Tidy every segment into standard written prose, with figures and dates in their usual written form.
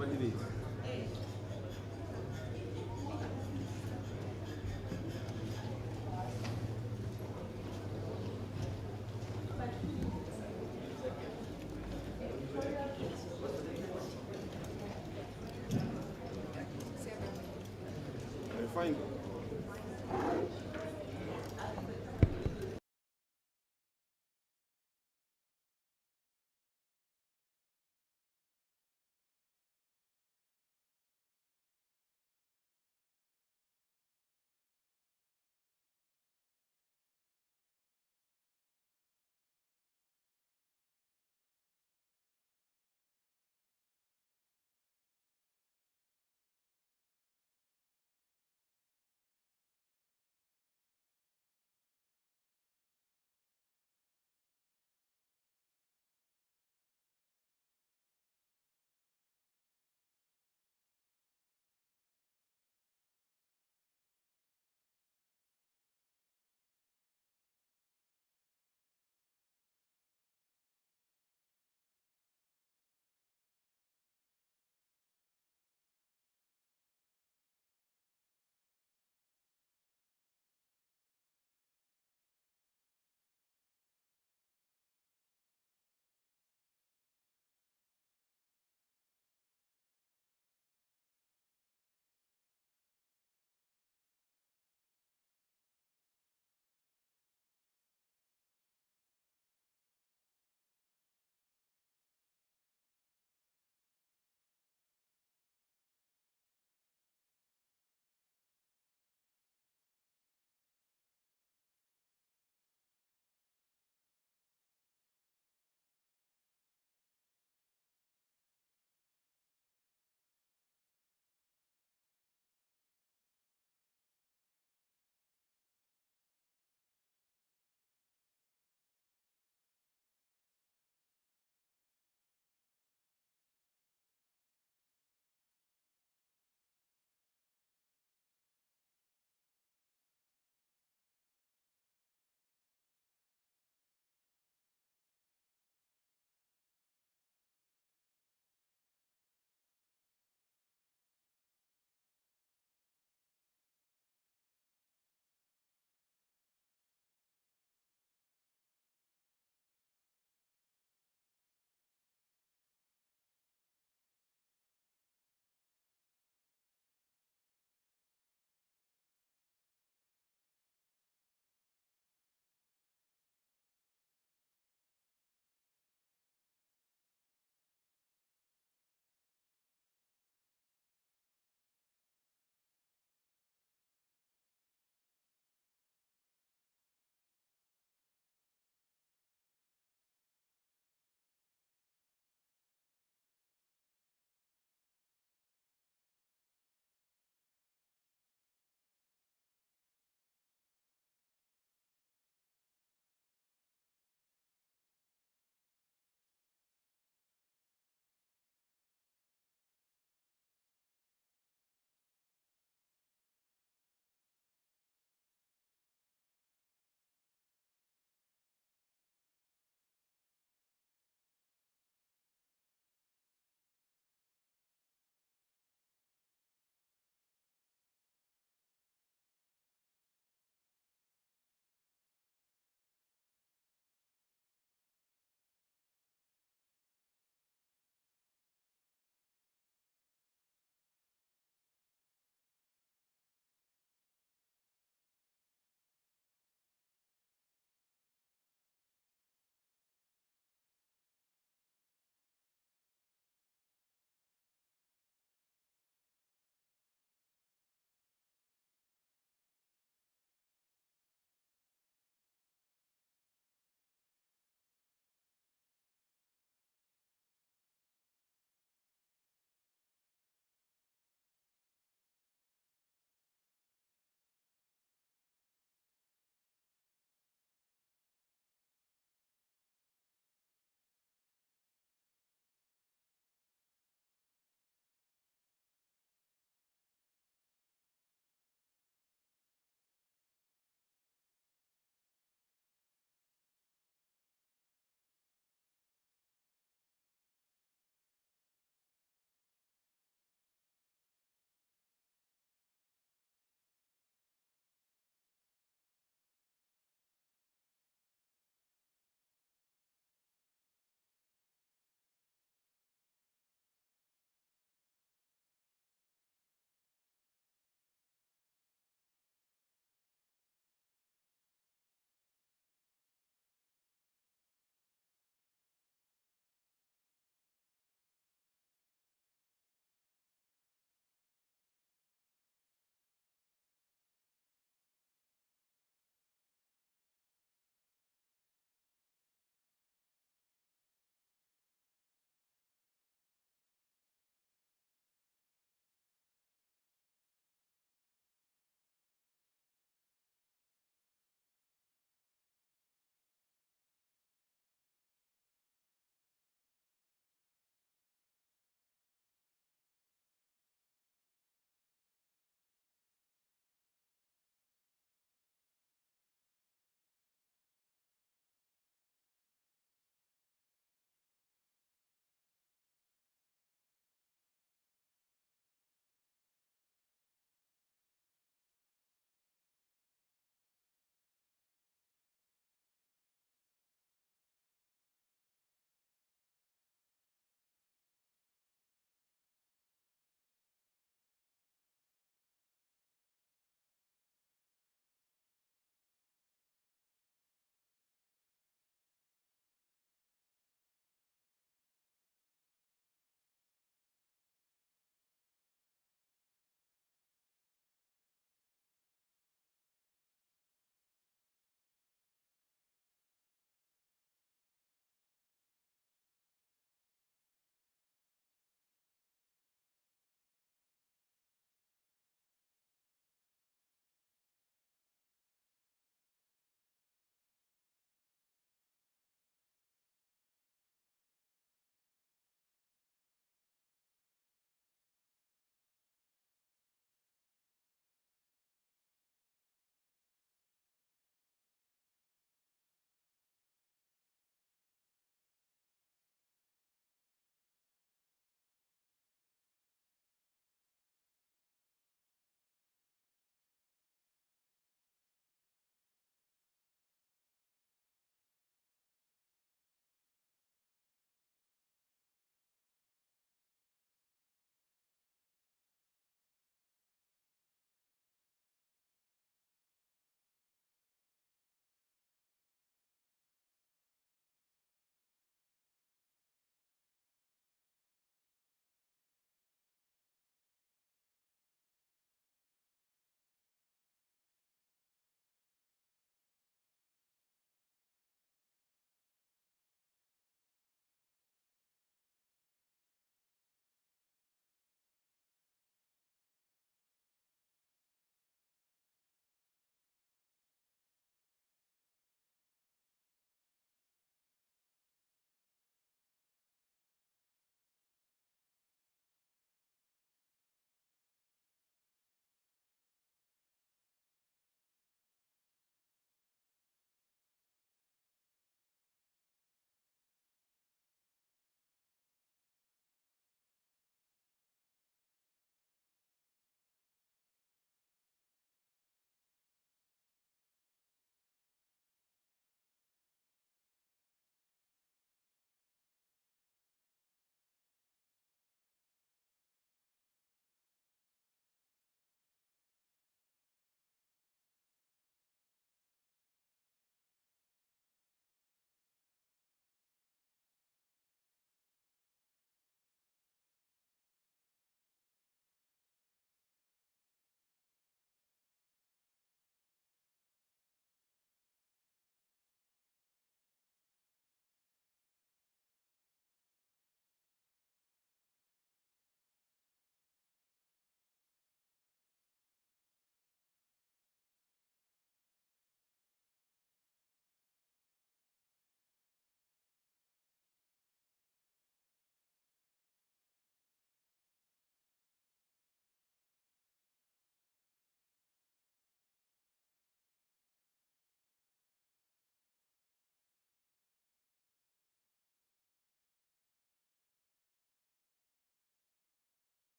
20 days. Fine.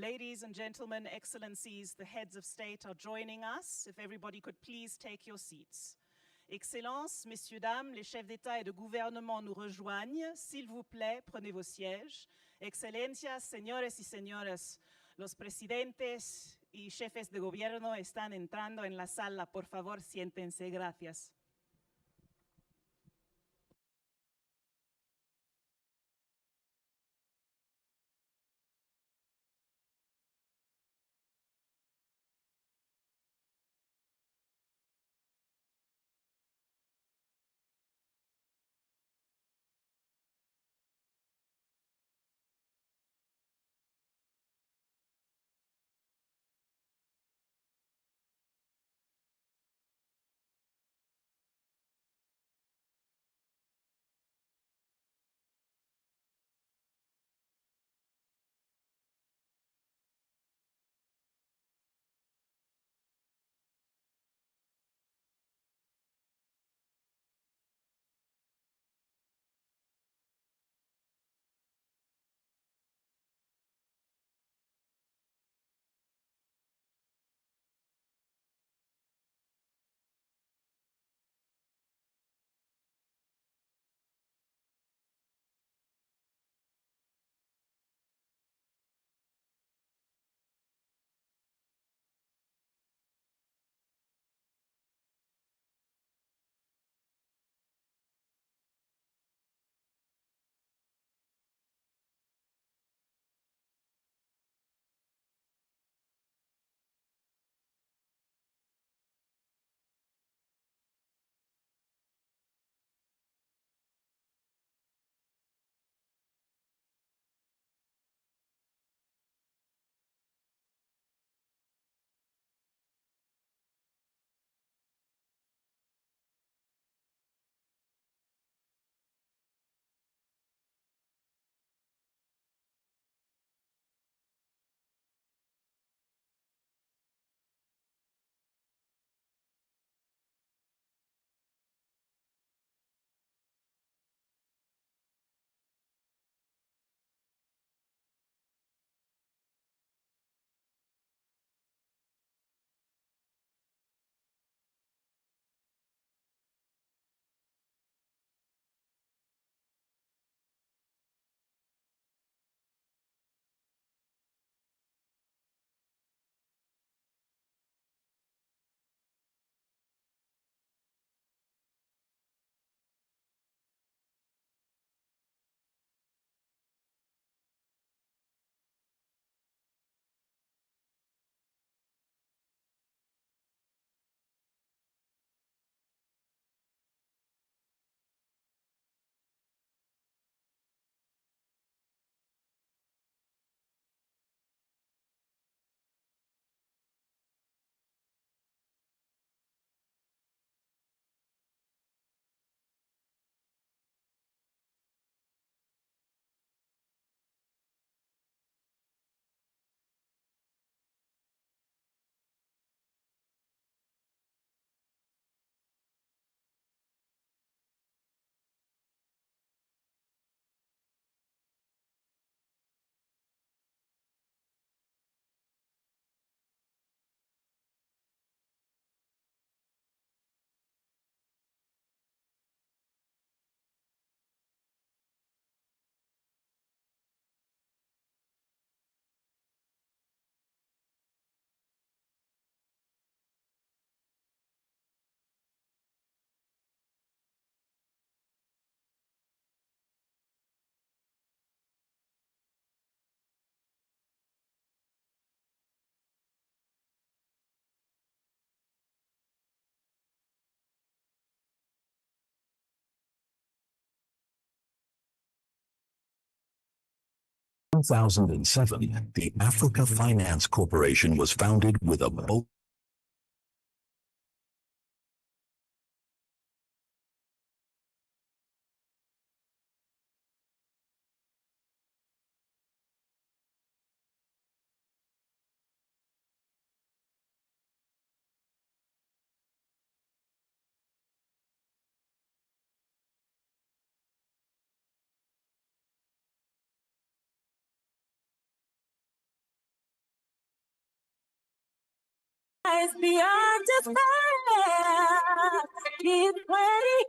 Ladies and gentlemen, excellencies, the heads of state are joining us. If everybody could please take your seats. Excellences, messieurs, dames, les chefs d'État et de gouvernement nous rejoignent. S'il vous plaît, prenez vos sièges. Excelencias, señores y señoras, los presidentes y jefes de gobierno están entrando en la sala. Por favor, siéntense. Gracias. In 2007, the Africa Finance Corporation was founded with a bold rise beyond despair. Keep playing,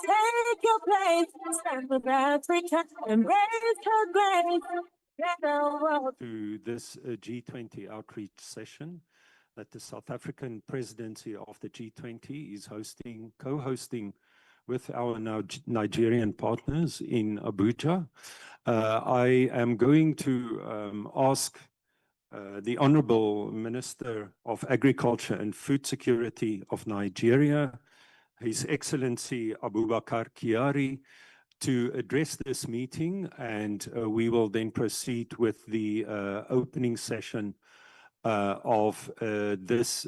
take your place, stand with Africa, embrace her grace. To this G20 outreach session that the South African presidency of the G20 is co-hosting with our Nigerian partners in Abuja. I am going to ask the Honorable Minister of Agriculture and Food Security of Nigeria, His Excellency Abubakar Kyari, to address this meeting, and we will then proceed with the opening session of this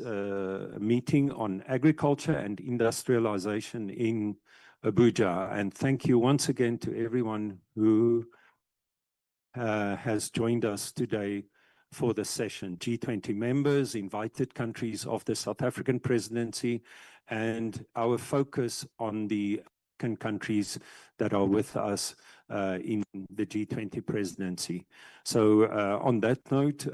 meeting on agriculture and industrialization in Abuja. And thank you once again to everyone who has joined us today for the session. G20 members, invited countries of the South African presidency, and our focus on the countries that are with us in the G20 presidency. So on that note,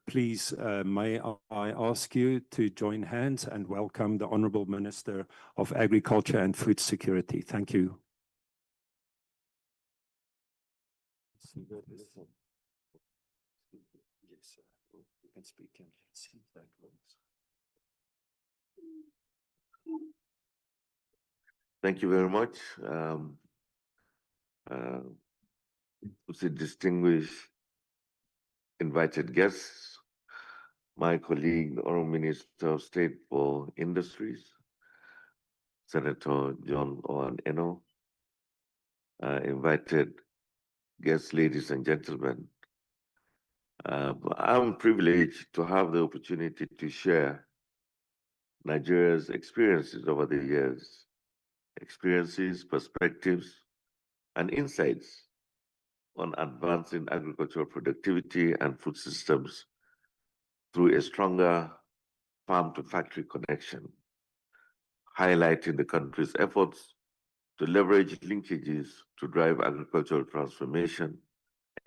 please may I ask you to join hands and welcome the Honorable Minister of Agriculture and Food Security. Thank you. Yes, you can speak and see if that works. Thank you very much. Distinguished invited guests, my colleague, the Honourable Minister of State for Industries, Senator John Owen Eno, invited guests, ladies and gentlemen. I'm privileged to have the opportunity to share Nigeria's experiences over the years, experiences, perspectives, and insights on advancing agricultural productivity and food systems through a stronger farm-to-factory connection, highlighting the country's efforts to leverage linkages to drive agricultural transformation,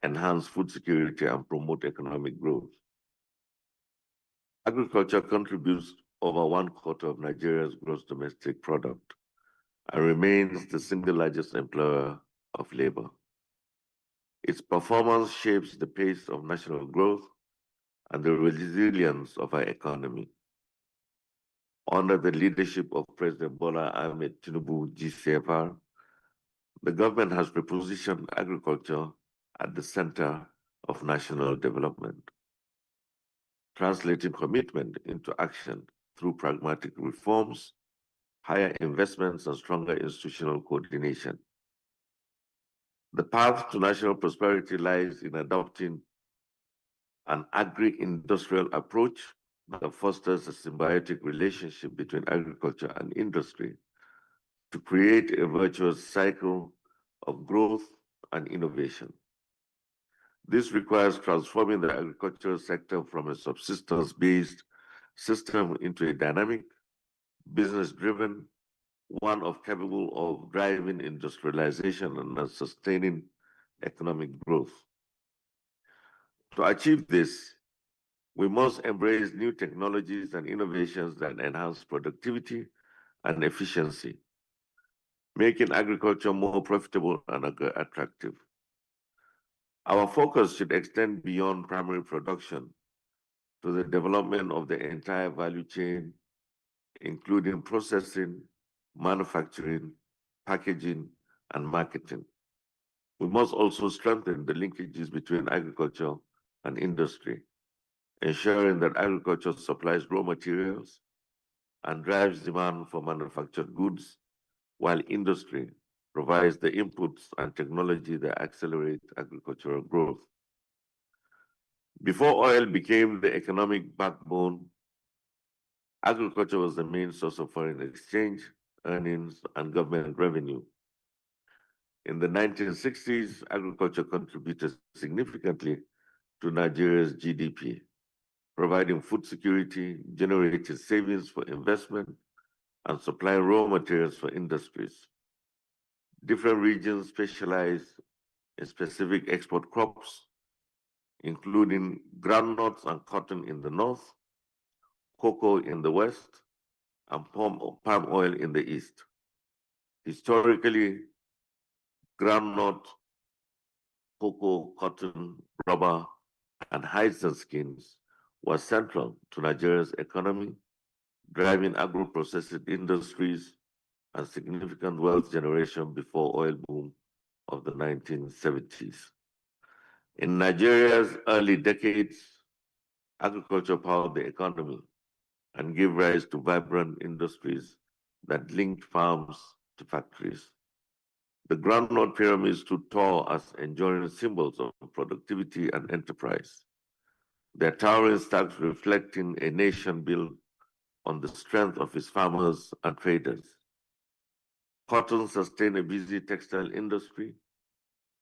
enhance food security, and promote economic growth. Agriculture contributes over 1/4 of Nigeria's gross domestic product and remains the single largest employer of labor. Its performance shapes the pace of national growth and the resilience of our economy. Under the leadership of President Bola Ahmed Tinubu, GCFR, the government has repositioned agriculture at the center of national development, translating commitment into action through pragmatic reforms, higher investments, and stronger institutional coordination. The path to national prosperity lies in adopting an agri-industrial approach that fosters a symbiotic relationship between agriculture and industry to create a virtuous cycle of growth and innovation. This requires transforming the agricultural sector from a subsistence-based system into a dynamic, business-driven one capable of driving industrialization and sustaining economic growth. To achieve this, we must embrace new technologies and innovations that enhance productivity and efficiency, making agriculture more profitable and attractive. Our focus should extend beyond primary production to the development of the entire value chain, including processing, manufacturing, packaging, and marketing. We must also strengthen the linkages between agriculture and industry, ensuring that agriculture supplies raw materials and drives demand for manufactured goods, while industry provides the inputs and technology that accelerate agricultural growth. Before oil became the economic backbone, agriculture was the main source of foreign exchange, earnings, and government revenue. In the 1960s, agriculture contributed significantly to Nigeria's GDP, providing food security, generating savings for investment, and supplying raw materials for industries. Different regions specialize in specific export crops, including groundnuts and cotton in the north, cocoa in the West, and palm oil in the East. Historically, groundnut, cocoa, cotton, rubber, and hides and skins were central to Nigeria's economy, driving agro-processing industries and significant wealth generation before oil boom of the 1970s. In Nigeria's early decades, agriculture powered the economy and gave rise to vibrant industries that linked farms to factories. The groundnut pyramid stood tall as enduring symbols of productivity and enterprise, their towering stacks reflecting a nation built on the strength of its farmers and traders. Cotton sustained a busy textile industry,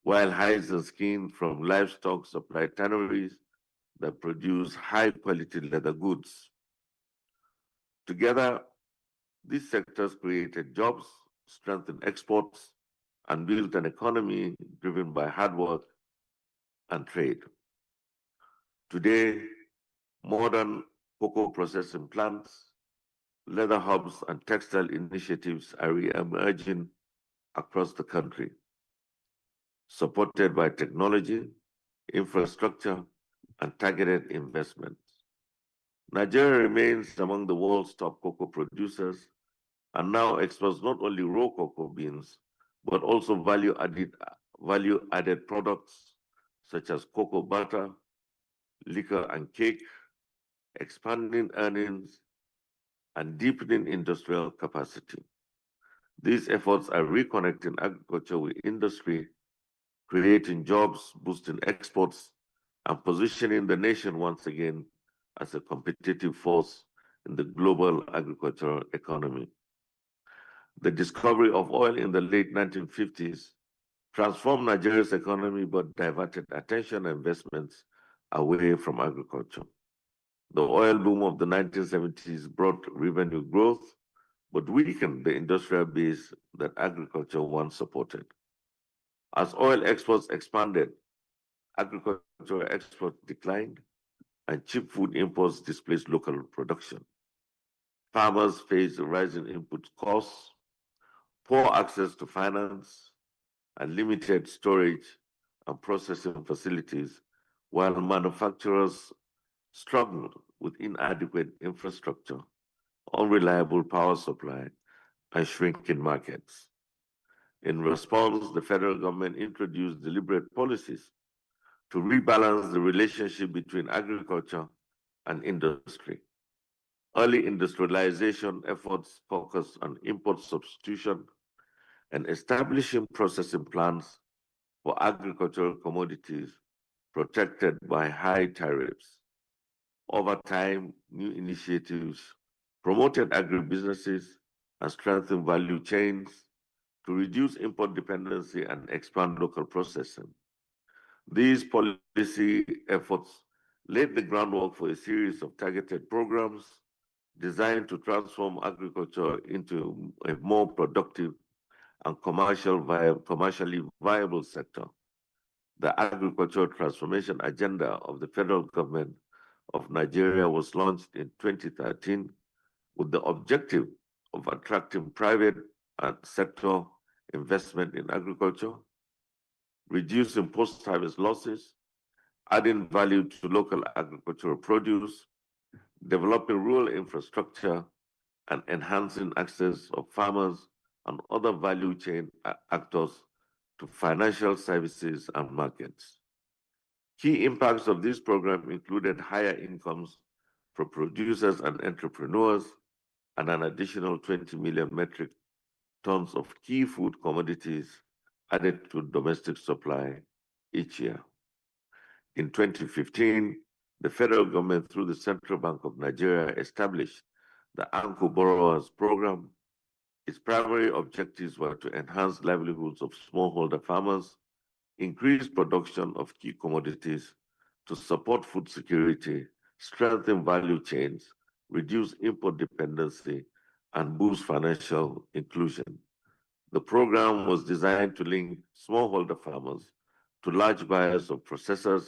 while hides and skin from livestock supplied tanneries that produce high-quality leather goods. Together, these sectors created jobs, strengthened exports, and built an economy driven by hard work and trade. Today, modern cocoa processing plants, leather hubs, and textile initiatives are re-emerging across the country, supported by technology, infrastructure, and targeted investments. Nigeria remains among the world's top cocoa producers and now exports not only raw cocoa beans, but also value-added products such as cocoa butter, liquor, and cake, expanding earnings and deepening industrial capacity. These efforts are reconnecting agriculture with industry, creating jobs, boosting exports, and positioning the nation once again as a competitive force in the global agricultural economy. The discovery of oil in the late 1950s transformed Nigeria's economy but diverted attention and investments away from agriculture. The oil boom of the 1970s brought revenue growth, but weakened the industrial base that agriculture once supported. As oil exports expanded, agricultural exports declined, and cheap food imports displaced local production. Farmers faced rising input costs, poor access to finance, and limited storage and processing facilities, while manufacturers struggled with inadequate infrastructure, unreliable power supply, and shrinking markets. In response, the federal government introduced deliberate policies to rebalance the relationship between agriculture and industry. Early industrialization efforts focused on import substitution and establishing processing plants for agricultural commodities protected by high tariffs. Over time, new initiatives promoted agribusinesses and strengthened value chains to reduce import dependency and expand local processing. These policy efforts laid the groundwork for a series of targeted programs designed to transform agriculture into a more productive and commercially viable sector. The Agricultural Transformation Agenda of the federal government of Nigeria was launched in 2013 with the objective of attracting private sector investment in agriculture, reducing post-harvest losses, adding value to local agricultural produce, developing rural infrastructure, and enhancing access of farmers and other value chain actors to financial services and markets. Key impacts of this program included higher incomes for producers and entrepreneurs and an additional 20 million metric tons of key food commodities added to domestic supply each year. In 2015, the federal government, through the Central Bank of Nigeria, established the Anchor Borrowers Program. Its primary objectives were to enhance livelihoods of smallholder farmers, increase production of key commodities to support food security, strengthen value chains, reduce import dependency, and boost financial inclusion. The program was designed to link smallholder farmers to large buyers of processors,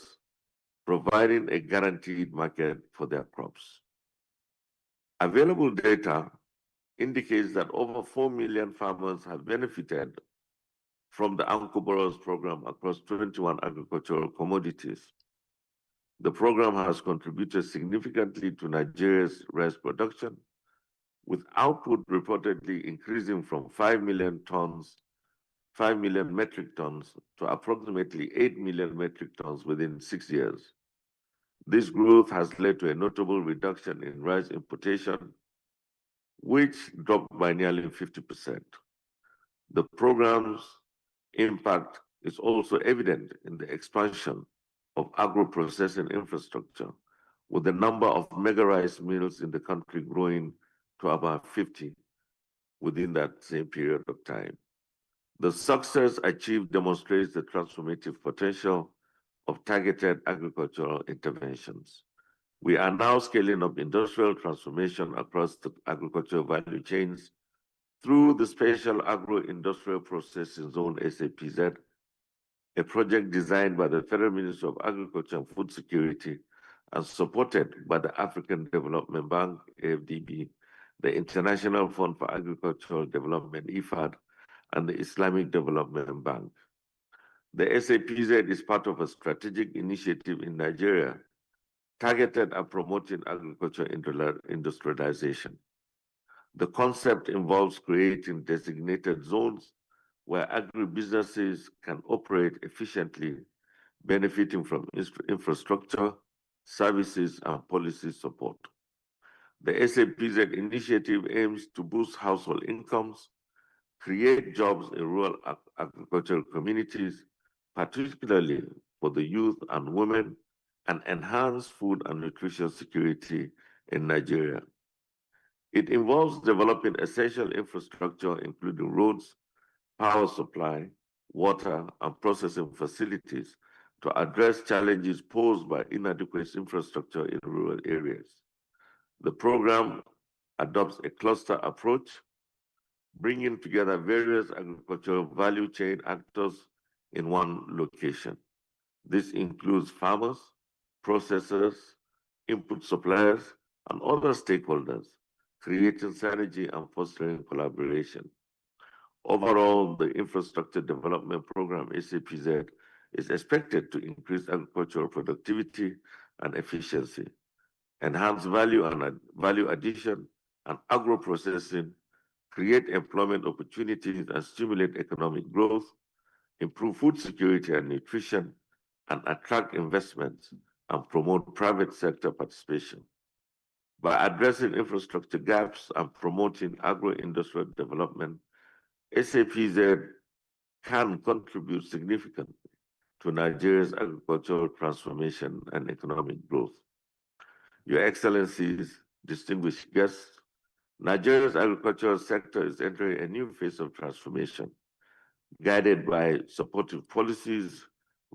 providing a guaranteed market for their crops. Available data indicates that over 4 million farmers have benefited from the Anko Borrowers program across 21 agricultural commodities. The program has contributed significantly to Nigeria's rice production, with output reportedly increasing from 5 million metric tons to approximately 8 million metric tons within 6 years. This growth has led to a notable reduction in rice importation, which dropped by nearly 50%. The program's impact is also evident in the expansion of agro-processing infrastructure, with the number of mega rice mills in the country growing to about 50 within that same period of time. The success achieved demonstrates the transformative potential of targeted agricultural interventions. We are now scaling up industrial transformation across the agricultural value chains through the Special Agro-Industrial Processing Zone, SAPZ, a project designed by the Federal Ministry of Agriculture and Food Security and supported by the African Development Bank, AFDB, the International Fund for Agricultural Development, IFAD, and the Islamic Development Bank. The SAPZ is part of a strategic initiative in Nigeria targeted at promoting agriculture industrialization. The concept involves creating designated zones where agribusinesses can operate efficiently, benefiting from infrastructure, services, and policy support. The SAPZ initiative aims to boost household incomes, create jobs in rural agricultural communities, particularly for the youth and women, and enhance food and nutrition security in Nigeria. It involves developing essential infrastructure, including roads, power supply, water, and processing facilities to address challenges posed by inadequate infrastructure in rural areas. The program adopts a cluster approach, bringing together various agricultural value chain actors in one location. This includes farmers, processors, input suppliers, and other stakeholders, creating synergy and fostering collaboration. Overall, the Infrastructure Development Program, SAPZ, is expected to increase agricultural productivity and efficiency, enhance value addition and agro-processing, create employment opportunities and stimulate economic growth, improve food security and nutrition, and attract investments and promote private sector participation. By addressing infrastructure gaps and promoting agro-industrial development, SAPZ can contribute significantly to Nigeria's agricultural transformation and economic growth. Your Excellencies, distinguished guests, Nigeria's agricultural sector is entering a new phase of transformation, guided by supportive policies,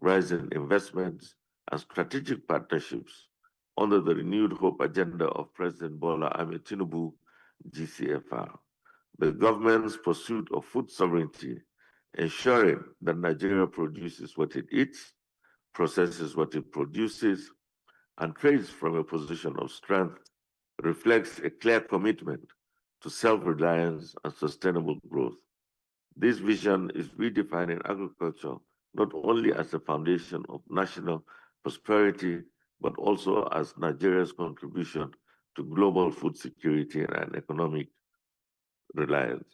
rising investments, and strategic partnerships under the renewed hope agenda of President Bola Ahmed Tinubu, GCFR. The government's pursuit of food sovereignty, ensuring that Nigeria produces what it eats, processes what it produces, and trades from a position of strength, reflects a clear commitment to self-reliance and sustainable growth. This vision is redefining agriculture not only as a foundation of national prosperity, but also as Nigeria's contribution to global food security and economic reliance.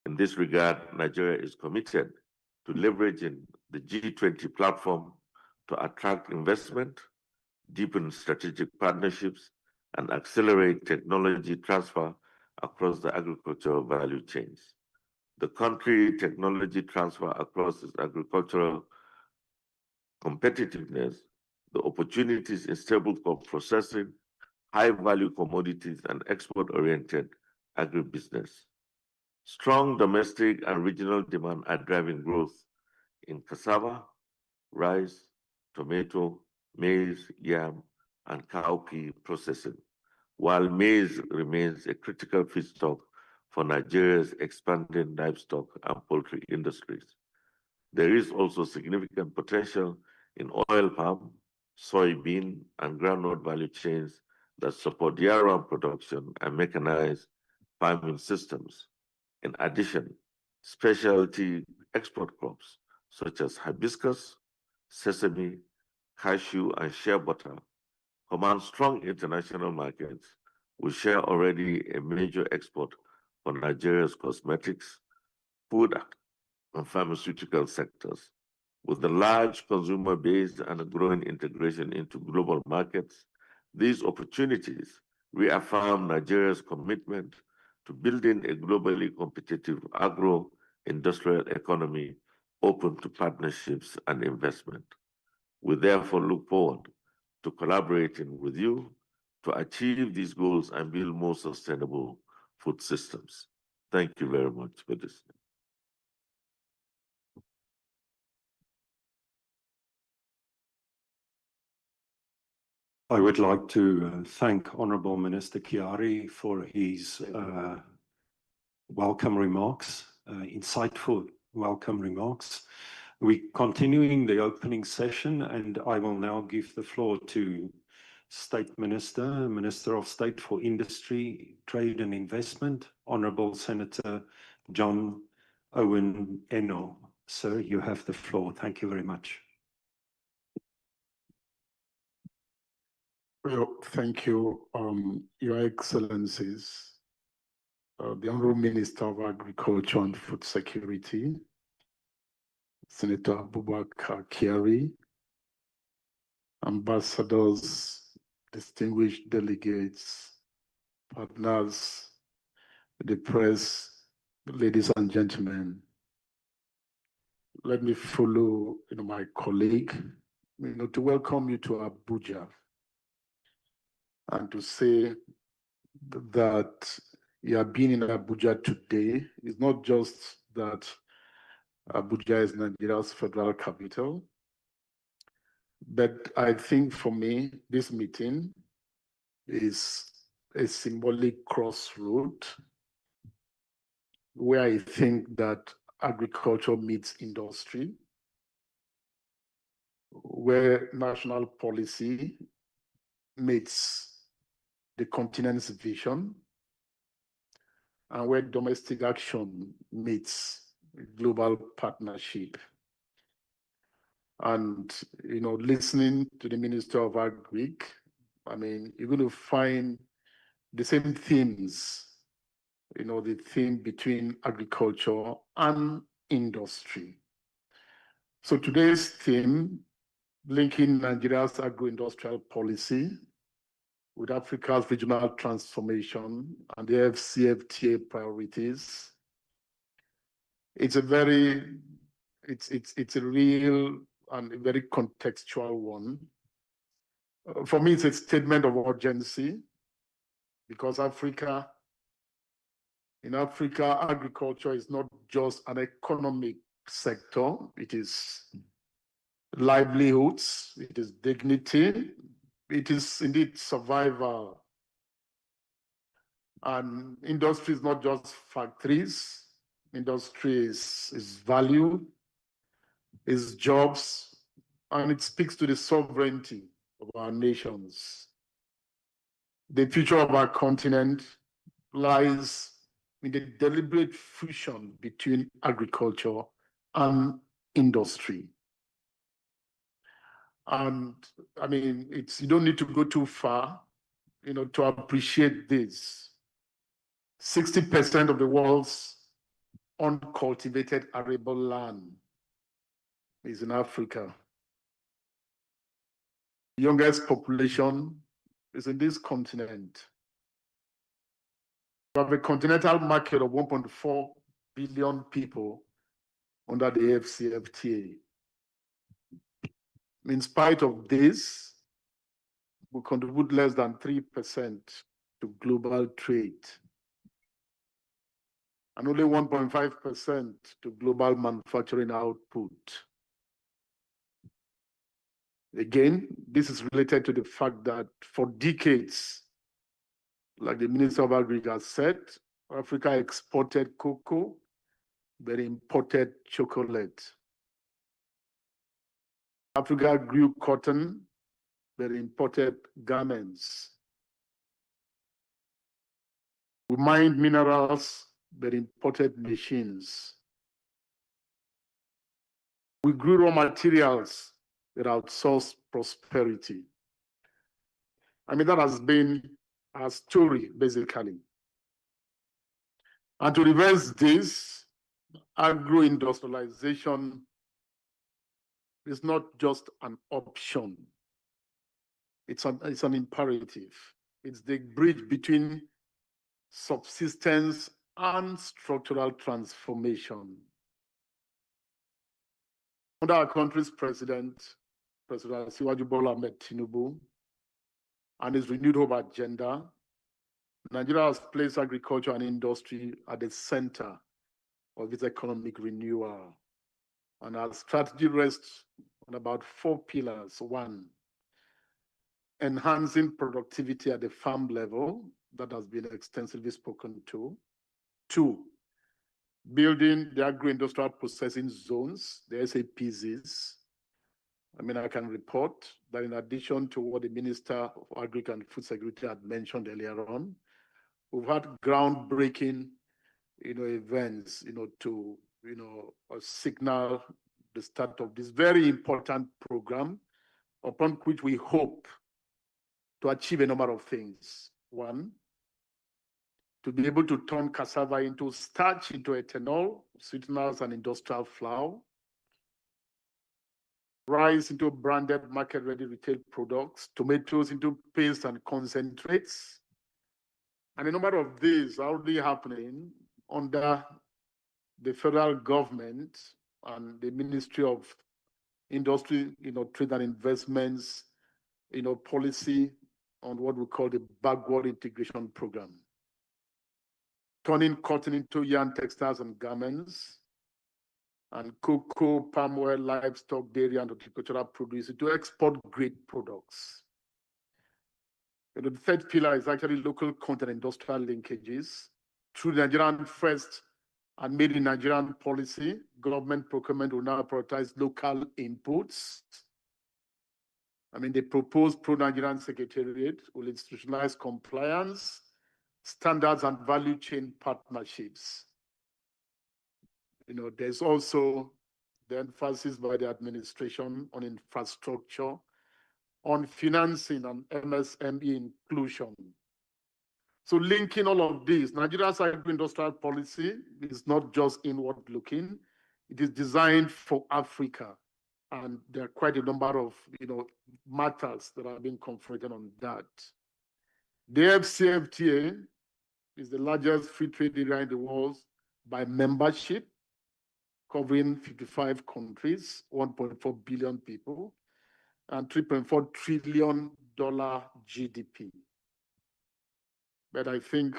In this regard, Nigeria is committed to leveraging the G20 platform to attract investment, deepen strategic partnerships, and accelerate technology transfer across the agricultural value chains. The country technology transfer across its agricultural competitiveness, the opportunities in stable crop processing, high-value commodities, and export-oriented agribusiness. Strong domestic and regional demand are driving growth in cassava, rice, tomato, maize, yam, and cowpea processing, while maize remains a critical feedstock for Nigeria's expanding livestock and poultry industries. There is also significant potential in oil palm, soybean, and groundnut value chains that support year-round production and mechanized farming systems. In addition, specialty export crops such as hibiscus, sesame, cashew, and shea butter command strong international markets, with shea already a major export for Nigeria's cosmetics, food, and pharmaceutical sectors. With a large consumer base and a growing integration into global markets, these opportunities reaffirm Nigeria's commitment to building a globally competitive agro-industrial economy open to partnerships and investment. We therefore look forward to collaborating with you to achieve these goals and build more sustainable food systems. Thank you very much for listening. I would like to thank Honourable Minister Chiari for his welcome remarks, insightful welcome remarks. We're continuing the opening session, and I will now give the floor to State Minister, Minister of State for Industry, Trade and Investment, Honourable Senator John Owen Eno. Sir, you have the floor. Thank you very much. Well, thank you, Your Excellencies, the Honourable Minister of Agriculture and Food Security, Senator Abubakar Chiari, ambassadors, distinguished delegates, partners, the press, ladies and gentlemen. Let me follow, my colleague, to welcome you to Abuja, and to say that you have been in Abuja today. It's not just that Abuja is Nigeria's federal capital, but I think for me, this meeting is a symbolic crossroad where I think that agriculture meets industry, where national policy meets the continent's vision, and where domestic action meets global partnership. And, listening to the Minister of Agric, you're going to find the same themes, the theme between agriculture and industry. So today's theme, linking Nigeria's agro-industrial policy with Africa's regional transformation and the FCFTA priorities. It's a real and a very contextual one. For me, it's a statement of urgency, because in Africa, agriculture is not just an economic sector, it is livelihoods, it is dignity, it is indeed survival. And industry is not just factories. Industry is value, is jobs, and it speaks to the sovereignty of our nations. The future of our continent lies in the deliberate fusion between agriculture and industry. And you don't need to go too far, to appreciate this. 60% of the world's uncultivated arable land is in Africa. The youngest population is in this continent. We have a continental market of 1.4 billion people under the FCFTA. In spite of this, we contribute less than 3% to global trade, and only 1.5% to global manufacturing output. Again, this is related to the fact that for decades, like the Minister of Agriculture has said, Africa exported cocoa, but imported chocolate. Africa grew cotton, but imported garments. We mined minerals, but imported machines. We grew raw materials, but outsourced prosperity. I mean, that has been our story, basically. And to reverse this, agro-industrialization is not just an option. It's an imperative. It's the bridge between subsistence and structural transformation. Under our country's President Asiwaju Bola Ahmed Tinubu, and his renewed hope agenda, Nigeria has placed agriculture and industry at the center of its economic renewal. And our strategy rests on about 4 pillars. 1, enhancing productivity at the farm level, that has been extensively spoken to. 2, building the agro-industrial processing zones, the SAPZs. I mean, I can report that in addition to what the Minister of Agriculture and Food Security had mentioned earlier on, we've had groundbreaking, events, to, signal the start of this very important program, upon which we hope to achieve a number of things. 1, to be able to turn cassava into starch, into ethanol, sweeteners, and industrial flour. Rice into branded market-ready retail products, tomatoes into paste and concentrates. And a number of these are already happening under the federal government and the Ministry of Industry, Trade and Investments, policy on what we call the backward integration program. Turning cotton into yarn, textiles, and garments, and cocoa, palm oil, livestock, dairy, and horticultural produce into export-grade products. The third pillar is actually local content industrial linkages. Through the Nigerian First and Made in Nigerian policy, government procurement will now prioritize local inputs. I mean, the proposed pro-Nigerian secretariat will institutionalize compliance, standards, and value chain partnerships. There's also the emphasis by the administration on infrastructure, on financing and MSME inclusion. So linking all of this, Nigeria's agro-industrial policy is not just inward looking, it is designed for Africa. And there are quite a number of matters that are being confronted on that. The FCFTA is the largest free trade area in the world by membership, covering 55 countries, 1.4 billion people, and $3.4 trillion GDP. But I think,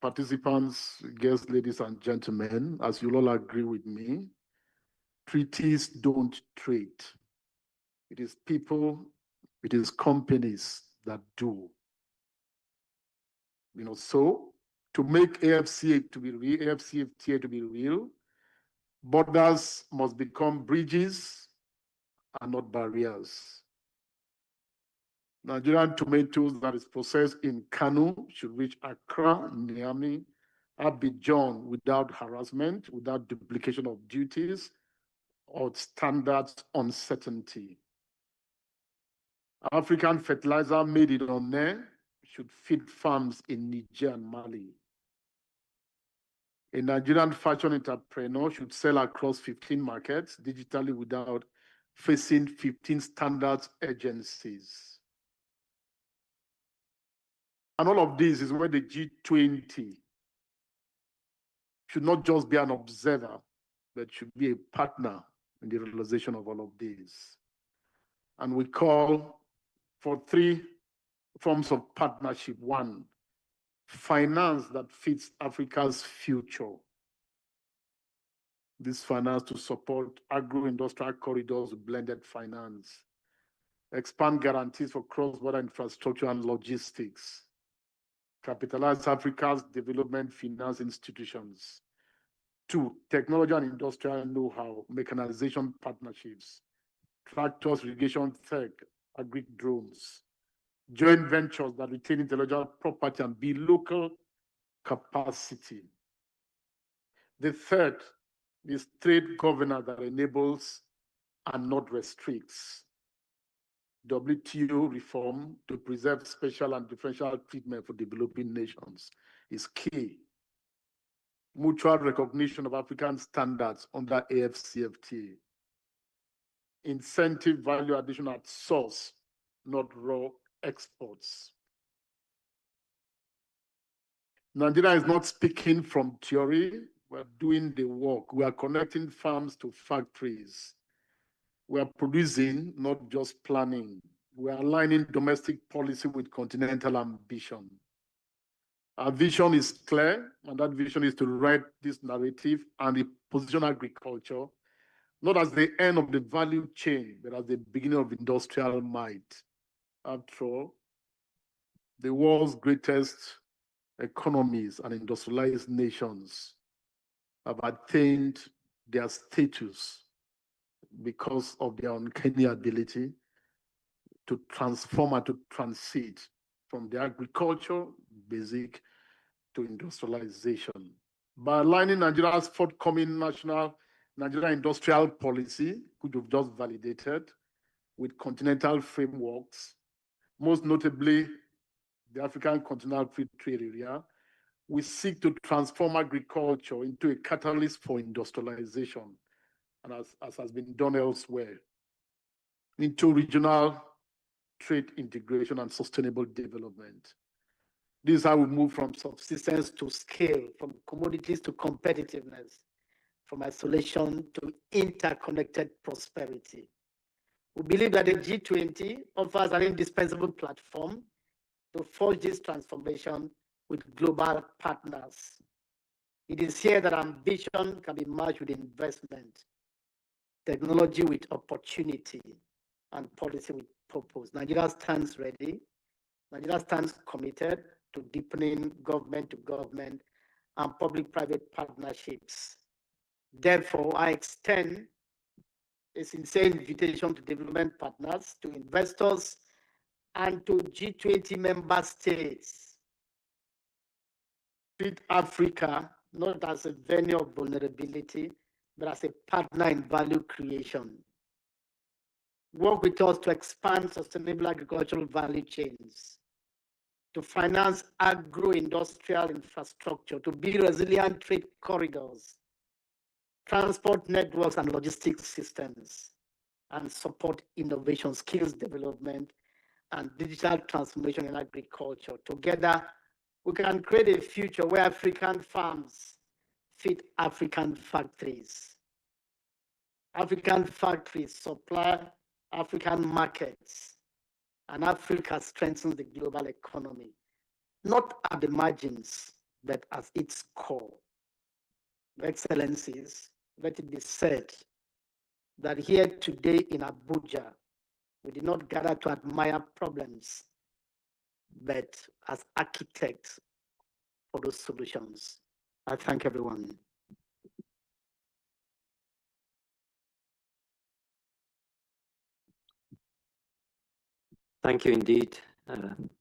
participants, guests, ladies and gentlemen, as you'll all agree with me, treaties don't trade. It is people, it is companies that do. So to make AFCFTA to be real, borders must become bridges and not barriers. Nigerian tomatoes that is processed in Kano should reach Accra, Niamey, Abidjan without harassment, without duplication of duties or standards uncertainty. African fertilizer made in Onne should feed farms in Niger and Mali. A Nigerian fashion entrepreneur should sell across 15 markets digitally without facing 15 standards agencies. And all of this is where the G20 should not just be an observer, but should be a partner in the realization of all of this. And we call for 3 forms of partnership. 1, finance that fits Africa's future. This finance to support agro-industrial corridors with blended finance, expand guarantees for cross-border infrastructure and logistics, capitalize Africa's development finance institutions. 2, technology and industrial know-how, mechanization partnerships, tractors, irrigation tech, agri drones, joint ventures that retain intellectual property and build local capacity. The third is trade governance that enables and not restricts. WTO reform to preserve special and differential treatment for developing nations is key. Mutual recognition of African standards under AFCFTA. Incentive value addition at source, not raw exports. Nigeria is not speaking from theory. We're doing the work. We are connecting farms to factories. We are producing, not just planning. We are aligning domestic policy with continental ambition. Our vision is clear, and that vision is to write this narrative and position agriculture not as the end of the value chain, but as the beginning of industrial might. After all, the world's greatest economies and industrialized nations have attained their status because of their uncanny ability to transform and to transit from the agriculture basic to industrialization. By aligning Nigeria's forthcoming national Nigeria industrial policy, which we've just validated, with continental frameworks, most notably the African Continental Free Trade Area, we seek to transform agriculture into a catalyst for industrialization, and as has been done elsewhere, into regional trade integration and sustainable development. This is how we move from subsistence to scale, from commodities to competitiveness, from isolation to interconnected prosperity. We believe that the G20 offers an indispensable platform to forge this transformation with global partners. It is here that ambition can be merged with investment, technology with opportunity, and policy with purpose. Nigeria stands ready. Nigeria stands committed to deepening government to government and public-private partnerships. Therefore, I extend a sincere invitation to development partners, to investors, and to G20 member states. Treat Africa not as a venue of vulnerability, but as a partner in value creation. Work with us to expand sustainable agricultural value chains, to finance agro-industrial infrastructure, to build resilient trade corridors, transport networks and logistics systems, and support innovation, skills development, and digital transformation in agriculture. Together, we can create a future where African farms feed African factories. African factories supply African markets, and Africa strengthens the global economy, not at the margins, but as its core. Excellencies, let it be said that here today in Abuja, we did not gather to admire problems, but as architects for those solutions. I thank everyone. Thank you indeed,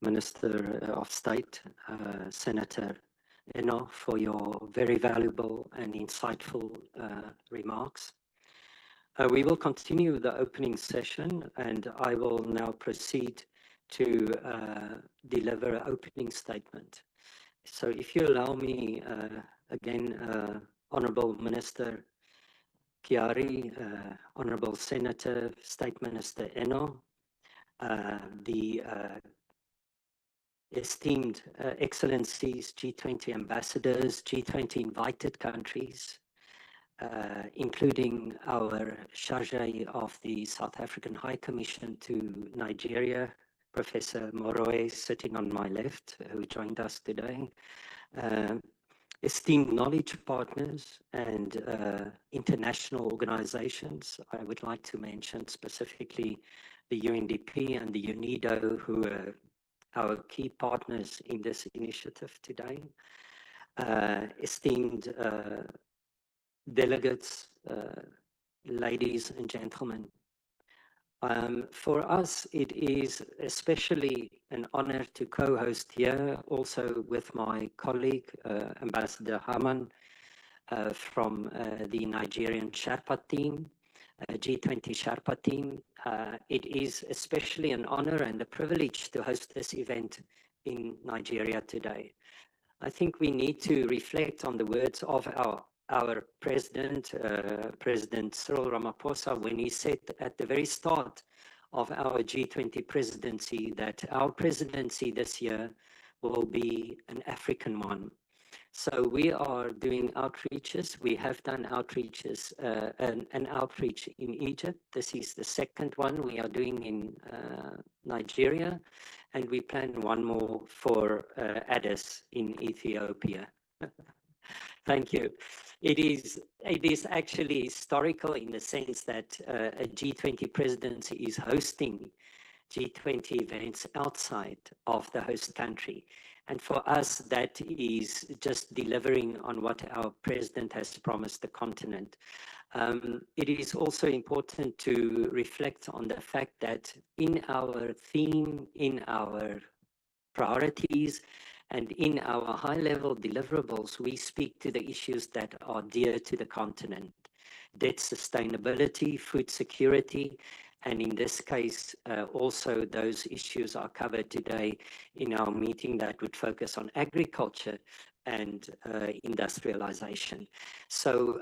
Minister of State, Senator Eno, for your very valuable and insightful remarks. We will continue the opening session, and I will now proceed to deliver an opening statement. So if you allow me, again, Honourable Minister Chiari, Honourable Senator, State Minister Eno, the esteemed excellencies, G20 ambassadors, G20 invited countries, including our chargé of the South African High Commission to Nigeria, Professor Moroe, sitting on my left, who joined us today, esteemed knowledge partners and international organizations. I would like to mention specifically the UNDP and the UNIDO, who our key partners in this initiative today, esteemed delegates, ladies and gentlemen. For us, it is especially an honor to co-host here, also with my colleague, Ambassador Haman, from the Nigerian Sherpa team, G20 Sherpa team. It is especially an honor and a privilege to host this event in Nigeria today. I think we need to reflect on the words of our president, President Cyril Ramaphosa, when he said at the very start of our G20 presidency that our presidency this year will be an African one. So we are doing outreaches. We have done outreaches, an outreach in Egypt. This is the second one we are doing in Nigeria, and we plan one more for Addis in Ethiopia. Thank you. It is actually historical in the sense that a G20 presidency is hosting G20 events outside of the host country. And for us, that is just delivering on what our president has promised the continent. It is also important to reflect on the fact that in our theme, in our priorities, and in our high-level deliverables, we speak to the issues that are dear to the continent: debt sustainability, food security, and in this case, also those issues are covered today in our meeting that would focus on agriculture and industrialization. So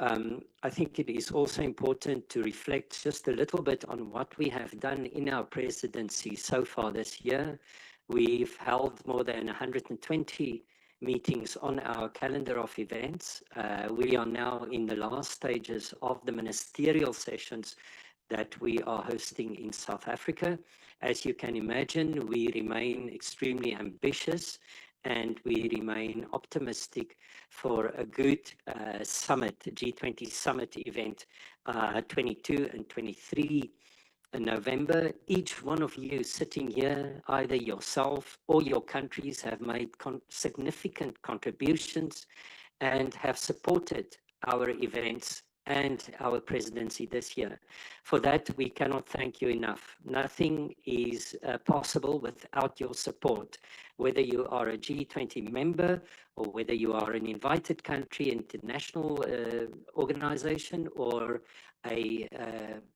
I think it is also important to reflect just a little bit on what we have done in our presidency so far this year. We've held more than 120 meetings on our calendar of events. We are now in the last stages of the ministerial sessions that we are hosting in South Africa. As you can imagine, we remain extremely ambitious and we remain optimistic for a good summit, G20 summit event, 22 and 23 in November. Each one of you sitting here, either yourself or your countries, have made significant contributions and have supported our events and our presidency this year. For that, we cannot thank you enough. Nothing is possible without your support, whether you are a G20 member or whether you are an invited country, international organization, or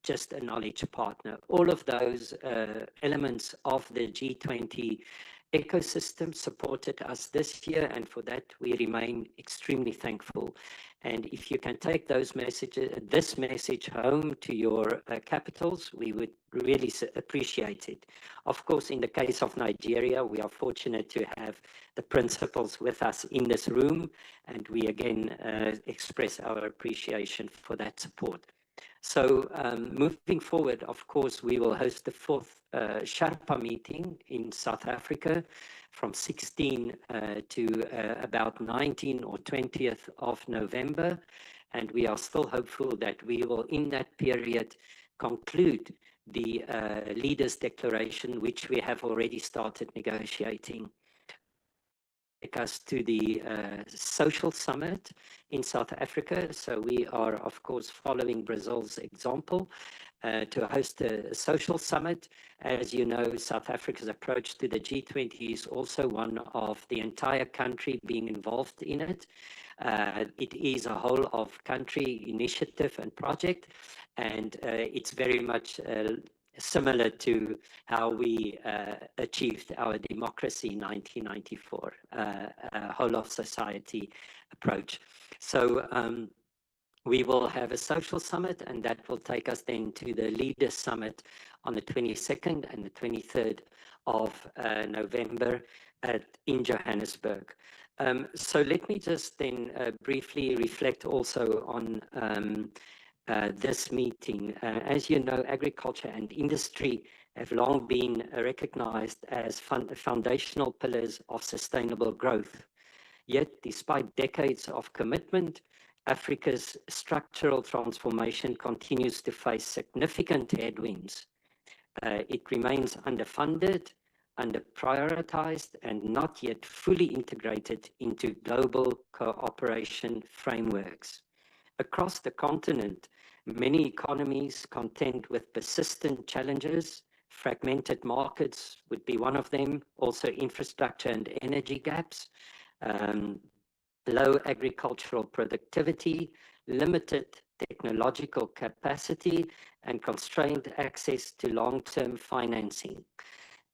just a knowledge partner. All of those elements of the G20 ecosystem supported us this year, and for that we remain extremely thankful. And if you can take those messages, this message home to your capitals, we would really appreciate it. Of course, in the case of Nigeria, we are fortunate to have the principals with us in this room, and we again express our appreciation for that support. So moving forward, of course, we will host the fourth Sherpa meeting in South Africa from 16 to about 19 or 20th of November. And we are still hopeful that we will, in that period, conclude the Leaders' Declaration, which we have already started negotiating. Take us to the Social Summit in South Africa. So we are, of course, following Brazil's example to host a social summit. As you know, South Africa's approach to the G20 is also one of the entire country being involved in it. It is a whole of country initiative and project, and it's very much similar to how we achieved our democracy in 1994, a whole of society approach. So we will have a social summit, and that will take us then to the Leaders Summit on the 22nd and the 23rd of November in Johannesburg. So let me just then briefly reflect also on this meeting. As you know, agriculture and industry have long been recognized as foundational pillars of sustainable growth. Yet, despite decades of commitment, Africa's structural transformation continues to face significant headwinds. It remains underfunded, under-prioritized, and not yet fully integrated into global cooperation frameworks. Across the continent, many economies contend with persistent challenges. Fragmented markets would be one of them, also infrastructure and energy gaps, low agricultural productivity, limited technological capacity, and constrained access to long-term financing.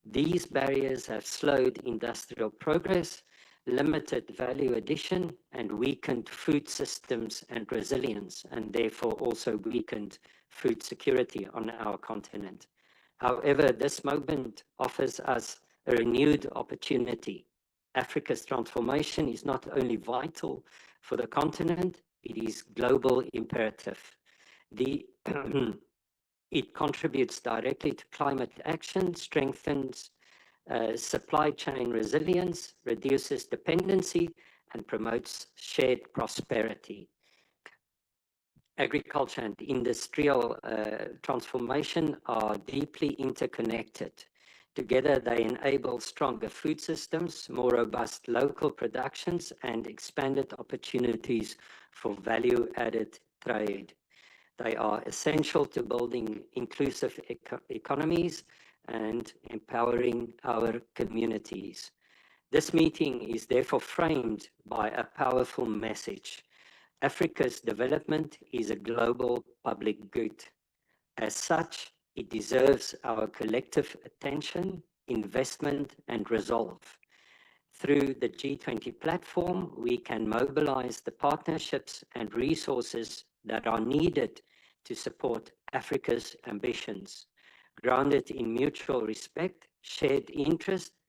These barriers have slowed industrial progress, limited value addition, and weakened food systems and resilience, and therefore also weakened food security on our continent. However, this moment offers us a renewed opportunity. Africa's transformation is not only vital for the continent, it is global imperative. It contributes directly to climate action, strengthens supply chain resilience, reduces dependency, and promotes shared prosperity. Agriculture and industrial transformation are deeply interconnected. Together, they enable stronger food systems, more robust local productions, and expanded opportunities for value-added trade. They are essential to building inclusive economies and empowering our communities. This meeting is therefore framed by a powerful message. Africa's development is a global public good. As such, it deserves our collective attention, investment, and resolve. Through the G20 platform, we can mobilize the partnerships and resources that are needed to support Africa's ambitions, grounded in mutual respect, shared interest,